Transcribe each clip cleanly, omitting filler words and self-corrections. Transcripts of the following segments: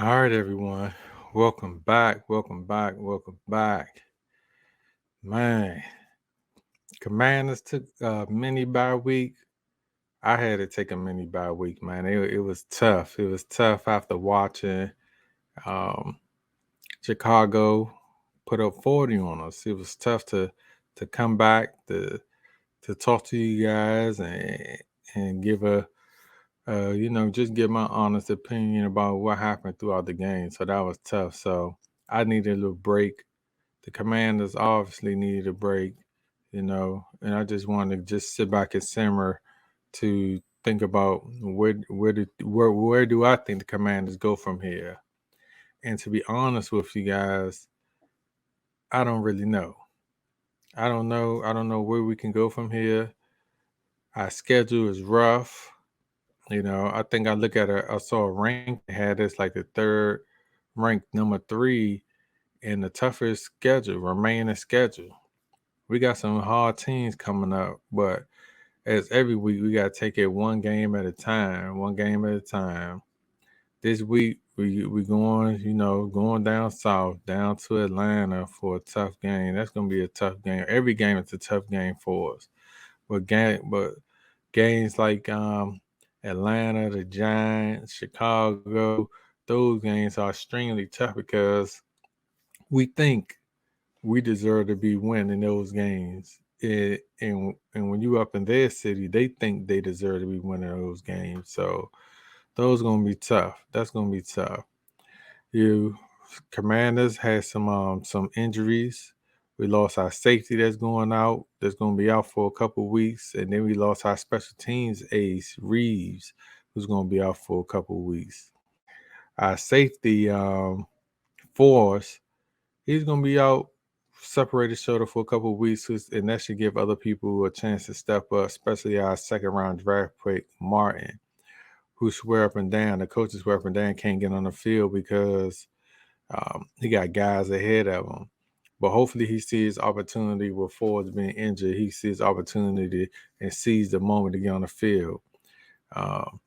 All right, everyone. Welcome back. Welcome back. Welcome back. Man, Commanders took a mini bye week. I had to take a mini bye week, man. It was tough. It was tough after watching um, Chicago put up 40 on us. It was tough to come back to talk to you guys and give just give my honest opinion about what happened throughout the game. So that was tough. So I needed a little break. The Commanders obviously needed a break, and I just wanted to just sit back and simmer to think about where do I think the Commanders go from here. And to be honest with you guys, I don't really know. I don't know. I don't know where we can go from here. Our schedule is rough. I think I saw a rank that had us like the third ranked number 3 in the toughest schedule, remaining schedule. We got some hard teams coming up, but as every week we gotta take it one game at a time, one game at a time. This week we going down south, down to Atlanta for a tough game. That's gonna be a tough game. Every game is a tough game for us. But games like Atlanta, the Giants, Chicago, those games are extremely tough because we think we deserve to be winning those games. And when you up in their city, they think they deserve to be winning those games. So those gonna be tough. That's gonna be tough. You Commanders had some injuries. We lost our safety that's going out. That's gonna be out for a couple weeks, and then we lost our special teams ace Reeves, who's gonna be out for a couple weeks. Our safety Force, he's gonna be out separated shoulder for a couple of weeks, and that should give other people a chance to step up, especially our second round draft pick Martin, who swear up and down the coaches swear up and down can't get on the field because he got guys ahead of him. But hopefully he sees opportunity with Ford's being injured. He sees opportunity and sees the moment to get on the field. Um,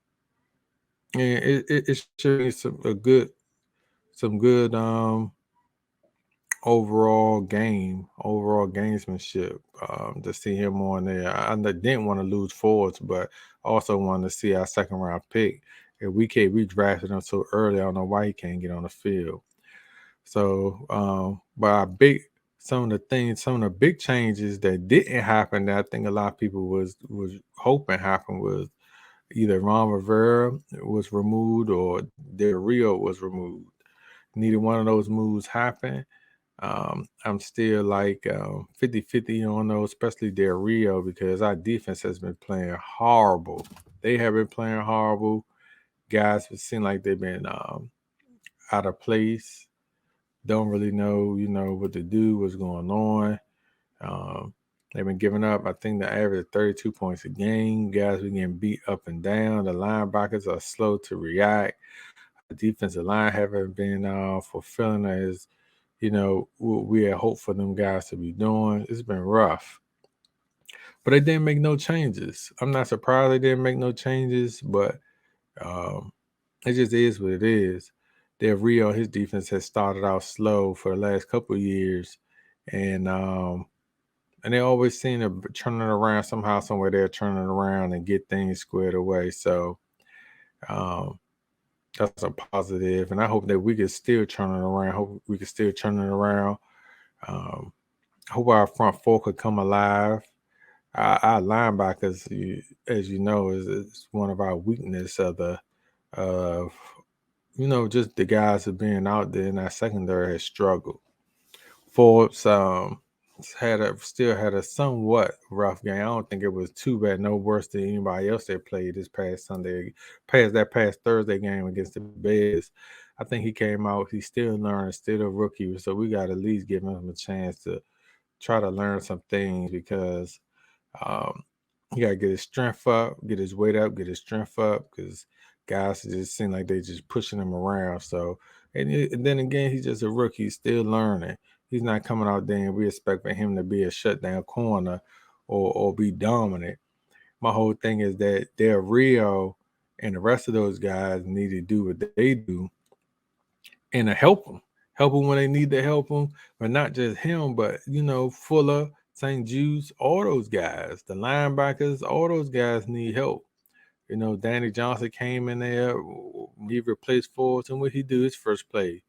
and it should be some good overall gamesmanship. To see him on there, I didn't want to lose Fords, but also wanted to see our second round pick. If we drafted him so early, I don't know why he can't get on the field. So, but some of the big changes that didn't happen that I think a lot of people was hoping happened was either Ron Rivera was removed or Del Rio was removed. Neither one of those moves happened. I'm still like 50-50 on those, especially Del Rio, because our defense has been playing horrible. They have been playing horrible. Guys seem like they've been out of place. Don't really know, what to do, what's going on. They've been giving up. I think the average of 32 points a game. Guys are getting beat up and down. The linebackers are slow to react. The defensive line haven't been fulfilling as, what we had hoped for them guys to be doing. It's been rough. But they didn't make no changes. I'm not surprised they didn't make no changes, but um, it just is what it is. Del Rio, his defense has started out slow for the last couple of years, and they always seem to turn it around somehow, somewhere. They're turning it around and get things squared away. So um, that's a positive, and I hope that we can still turn it around. Hope we can still turn it around. Um, hope our front four could come alive. Our linebackers, as you know, is one of our weakness of the of just the guys have been out there in our secondary has struggled. Forbes still had a somewhat rough game. I don't think it was too bad, no worse than anybody else that played this past past Thursday game against the Bears. I think he came out, he's still learning, still a rookie, so we got to at least give him a chance to try to learn some things because um, he got to get his strength up, get his weight up, get his strength up because guys just seem like they just pushing him around. So, and then again, he's just a rookie, he's still learning. He's not coming out there and we expect for him to be a shutdown corner or be dominant. My whole thing is that Del Rio and the rest of those guys need to do what they do and to help them when they need to help them, but not just him, but Fuller, St. Jude's, all those guys, the linebackers, all those guys need help. Danny Johnson came in there, he replaced Forbes, and what he do his first play,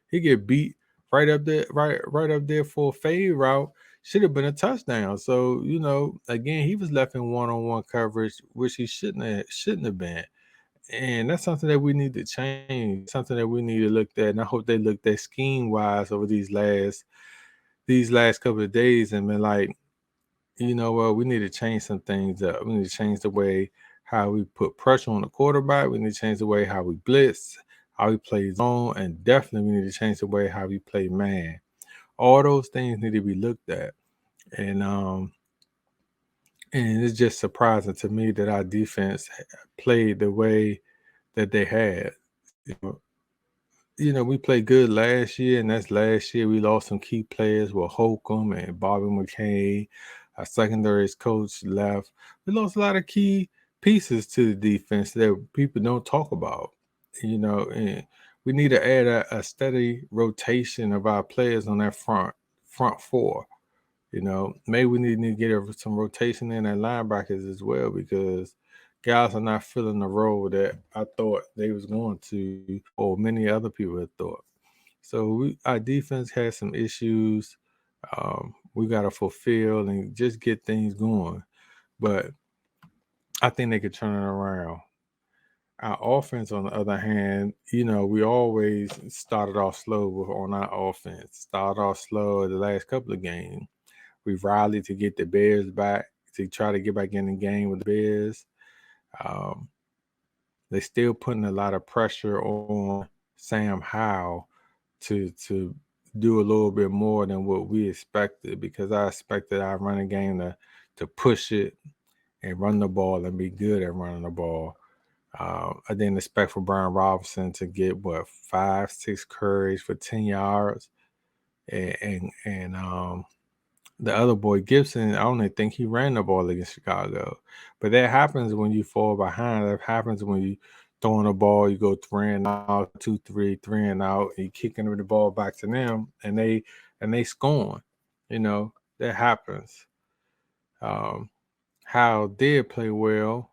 he get beat right up there for a fade route. Should have been a touchdown. So, again, he was left in one-on-one coverage, which he shouldn't have been. And that's something that we need to change, something that we need to look at. And I hope they looked at scheme wise over these last couple of days and been like, we need to change some things up. We need to change the way how we put pressure on the quarterback. We need to change the way how we blitz, how we play zone, and definitely we need to change the way how we play man. All those things need to be looked at. And it's just surprising to me that our defense played the way that they had. We played good last year, and that's last year. We lost some key players with Holcomb and Bobby McCain. Our secondary's coach left. We lost a lot of key pieces to the defense that people don't talk about. And we need to add a steady rotation of our players on that front four. Maybe we need to get some rotation in at linebackers as well, because guys are not filling the role that I thought they was going to, or many other people had thought. So our defense has some issues. We got to fulfill and just get things going. But I think they could turn it around. Our offense, on the other hand, we always started off slow on our offense. Started off slow the last couple of games. We rallied to get the Bears back, to try to get back in the game with the Bears. They're still putting a lot of pressure on Sam Howell to do a little bit more than what we expected, because I expected our running game to push it and run the ball and be good at running the ball. I didn't expect for Brian Robinson to get 5-6 carries for 10 yards, and the other boy Gibson, I don't even think he ran the ball against Chicago. But that happens when you fall behind. That happens when you throwing the ball, you go 3 and out, 2-3, 3 and out, and you kicking the ball back to them, and they scoring. That happens. Howell did play well.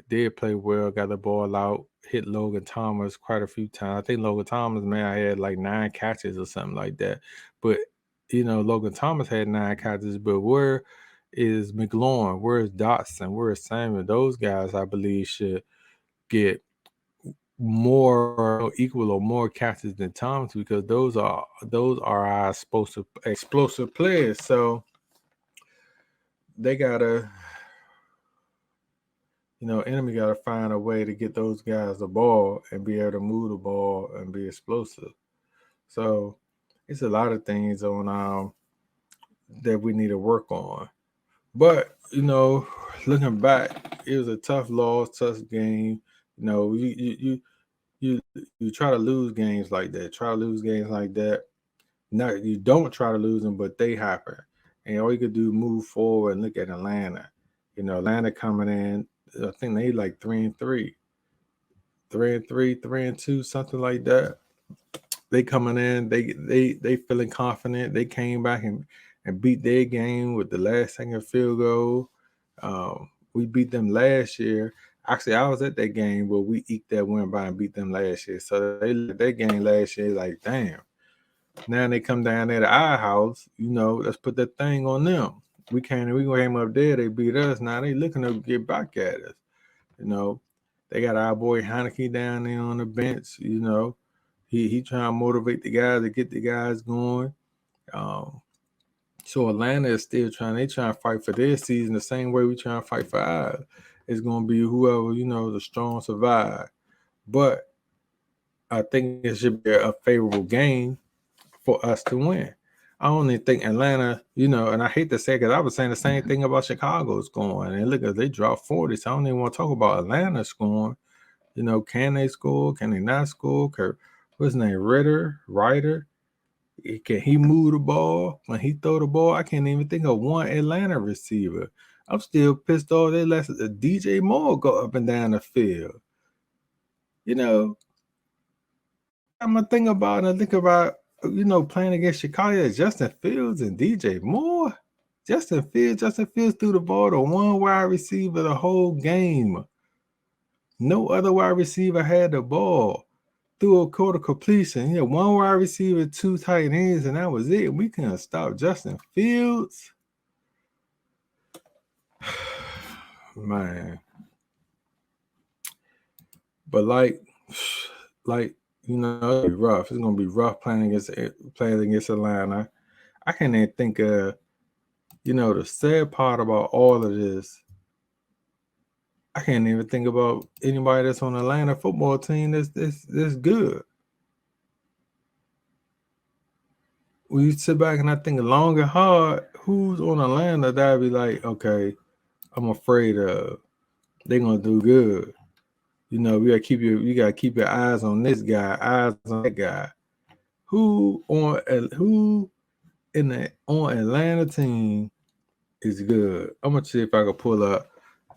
Got the ball out, hit Logan Thomas quite a few times. I think Logan Thomas, man, had like 9 catches or something like that. But Logan Thomas had 9 catches, but where is McLaurin? Where is Dotson? Where is Samuel? Those guys, I believe, should get more equal or more catches than Thomas, because those are our explosive players. So they gotta, enemy gotta find a way to get those guys the ball and be able to move the ball and be explosive. So it's a lot of things on that we need to work on. But looking back, it was a tough loss, tough game. You try to lose games like that. No, you don't try to lose them, but they happen. And all you could do, move forward and look at Atlanta. Atlanta coming in, I think they like 3-3, 3-3, 3-2, something like that. They coming in, they feeling confident. They came back and beat their game with the last second field goal. We beat them last year. Actually, I was at that game where we eked that win by and beat them last year. So they let that game last year, like, damn. Now they come down there to our house, let's put that thing on them. We came up there, they beat us. Now they looking to get back at us. They got our boy Heineke down there on the bench. He trying to motivate the guys, to get the guys going. So Atlanta is still trying to fight for their season the same way we trying to fight for ours. It's going to be whoever, the strong survive. But I think it should be a favorable game for us to win. I only think Atlanta, and I hate to say it, because I was saying the same thing about Chicago scoring. And look, they dropped 40, so I don't even want to talk about Atlanta scoring. Can they score? Can they not score? What's his name? Ryder? Can he move the ball? When he throw the ball, I can't even think of one Atlanta receiver. I'm still pissed off they let DJ Moore go up and down the field. I'm gonna think about and I think about playing against Chicago, Justin Fields and DJ Moore. Justin Fields threw the ball to one wide receiver the whole game. No other wide receiver had the ball. Threw a quarter completion. One wide receiver, two tight ends, and that was it. We couldn't stop Justin Fields. Man. But it'll be rough. It's gonna be rough playing against Atlanta. I can't even think of, the sad part about all of this. I can't even think about anybody that's on the Atlanta football team that's good. When you sit back and I think long and hard, who's on Atlanta that I'd be like, okay, I'm afraid of. They're gonna do good. We gotta you gotta keep your eyes on this guy, eyes on that guy. Who on Atlanta team is good? I'm gonna see if I can pull up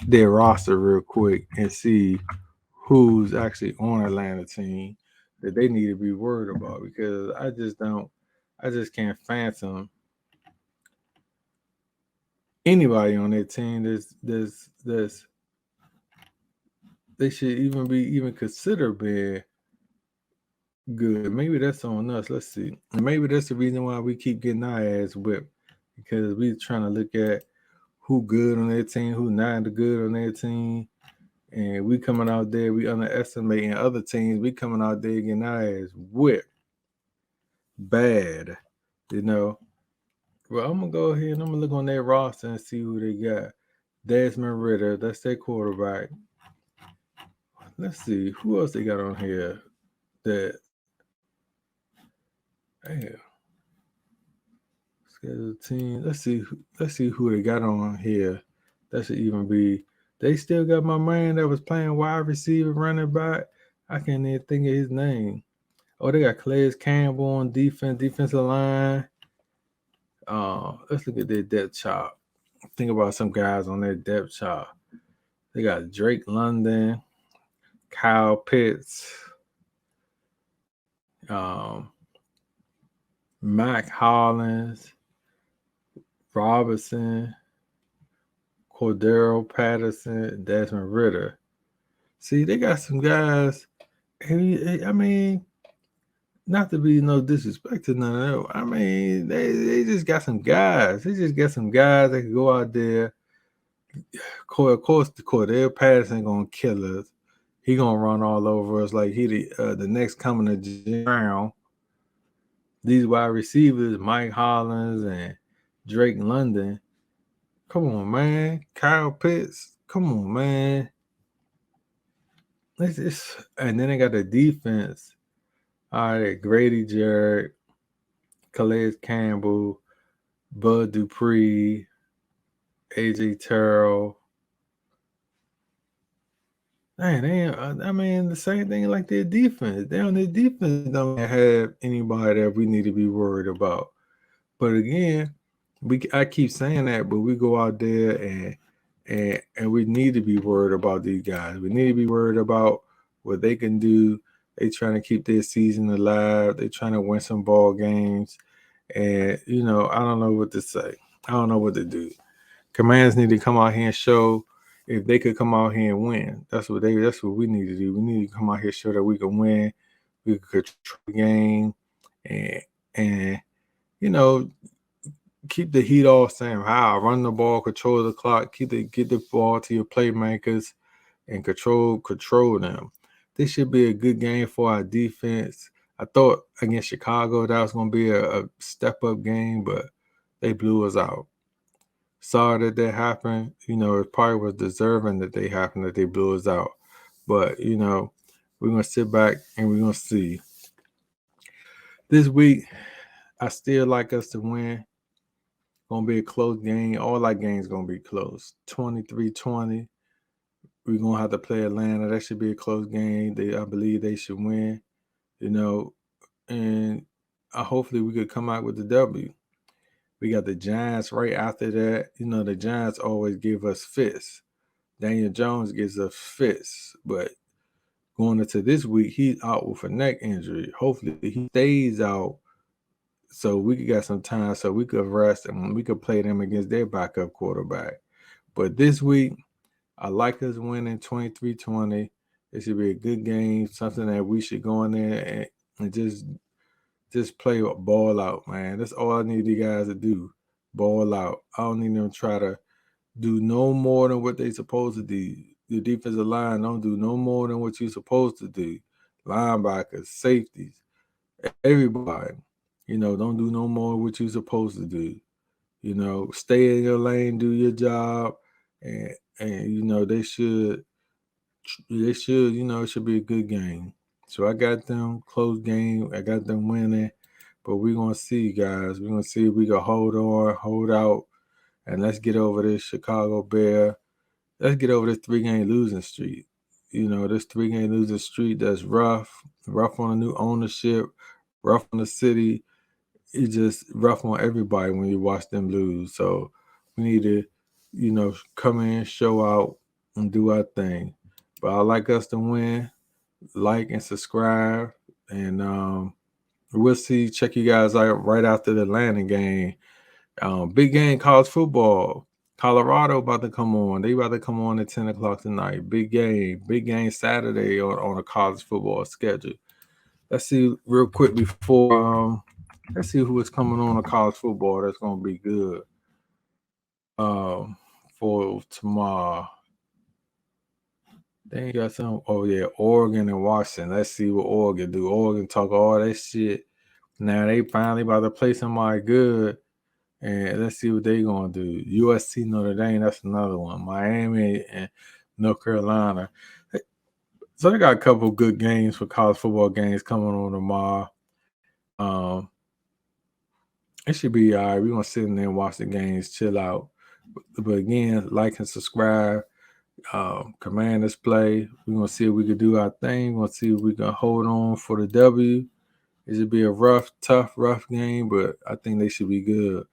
their roster real quick and see who's actually on Atlanta team that they need to be worried about, because I just can't fathom anybody on their team that's they should even consider being good. Maybe that's on us. Let's see. And maybe that's the reason why we keep getting our ass whipped, because we're trying to look at who good on their team, who not good on their team. And we coming out there, we underestimating other teams. We coming out there getting our ass whipped. Bad. Well, I'm going to go ahead and I'm going to look on their roster and see who they got. Desmond Ridder, that's their quarterback. Let's see. Who else they got on here? Damn. Schedule team. Let's see who they got on here. That should even be. They still got my man that was playing wide receiver, running back. I can't even think of his name. Oh, they got Calais Campbell on defensive line. Let's look at their depth chart. Think about some guys on their depth chart. They got Drake London, Kyle Pitts, Mac Hollins, Robertson, Cordero Patterson, Desmond Ridder. See, they got some guys. I mean, not to be no disrespect to none of them. I mean, they just got some guys. They just got some guys that can go out there. Of course, the Cordero Patterson gonna kill us. He gonna run all over us like he the next coming of Jim Brown. These wide receivers, Mike Hollins and Drake London. Come on, man. Kyle Pitts. Come on, man. And then they got the defense. All right, Grady Jarrett, Calais Campbell, Bud Dupree, AJ Terrell. Man, I mean, the same thing like their defense. They on their defense don't have anybody that we need to be worried about. But again, I keep saying that, but we go out there and we need to be worried about these guys. We need to be worried about what they can do. They trying to keep their season alive. They trying to win some ball games. And, I don't know what to say. I don't know what to do. Commanders need to come out here and show if they could come out here and win. That's what we need to do. We need to come out here and show that we can win. We can control the game and keep the heat off Sam Howell. Run the ball, control the clock, get the ball to your playmakers and control them. This should be a good game for our defense. I thought against Chicago that was going to be a step-up game, but they blew us out. Sorry that happened. It probably was deserving that they blew us out. But, we're going to sit back and we're going to see. This week, I still like us to win. Going to be a close game. All our games going to be close. 23-20. We're going to have to play Atlanta. That should be a close game. I believe they should win. And hopefully we could come out with the W. We got the Giants right after that. The Giants always give us fits. Daniel Jones gives us fits. But going into this week, he's out with a neck injury. Hopefully, he stays out so we could get some time so we could rest and we could play them against their backup quarterback. But this week, I like us winning 23-20. It should be a good game, something that we should go in there and just play ball out, man. That's all I need you guys to do. Ball out. I don't need them to try to do no more than what they supposed to do. The defensive line don't do no more than what you're supposed to do. Linebackers, safeties, everybody. Don't do no more what you're supposed to do. Stay in your lane, do your job, and they should, it should be a good game. So I got them close game. I got them winning, but we're gonna see, guys. We're gonna see if we can hold on, hold out, and let's get over this Chicago Bear. Let's get over this 3-game losing streak. This 3-game losing streak that's rough on the new ownership, rough on the city. It's just rough on everybody when you watch them lose. So we need to, come in, show out, and do our thing. But I like us to win. Like and subscribe, and we'll see. Check you guys out right after the Atlanta game. Big game, college football. Colorado about to come on. They about to come on at 10 o'clock tonight. Big game Saturday on a college football schedule. Let's see real quick before let's see who is coming on a college football that's gonna be good for tomorrow. They got some. Oh yeah, Oregon and Washington. Let's see what Oregon do. Oregon talk all that shit. Now they finally about to play somebody good, and let's see what they gonna do. USC, Notre Dame. That's another one. Miami and North Carolina. So they got a couple good games for college football games coming on tomorrow. It should be all right. We're gonna sit in there and watch the games, chill out. But again, like and subscribe. Commanders play. We're gonna see if we can do our thing. We're gonna see if we can hold on for the W. It should be a rough game, but I think they should be good.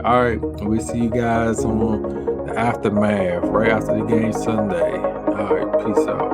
All right, we'll see you guys on the aftermath right after the game Sunday. All right, peace out.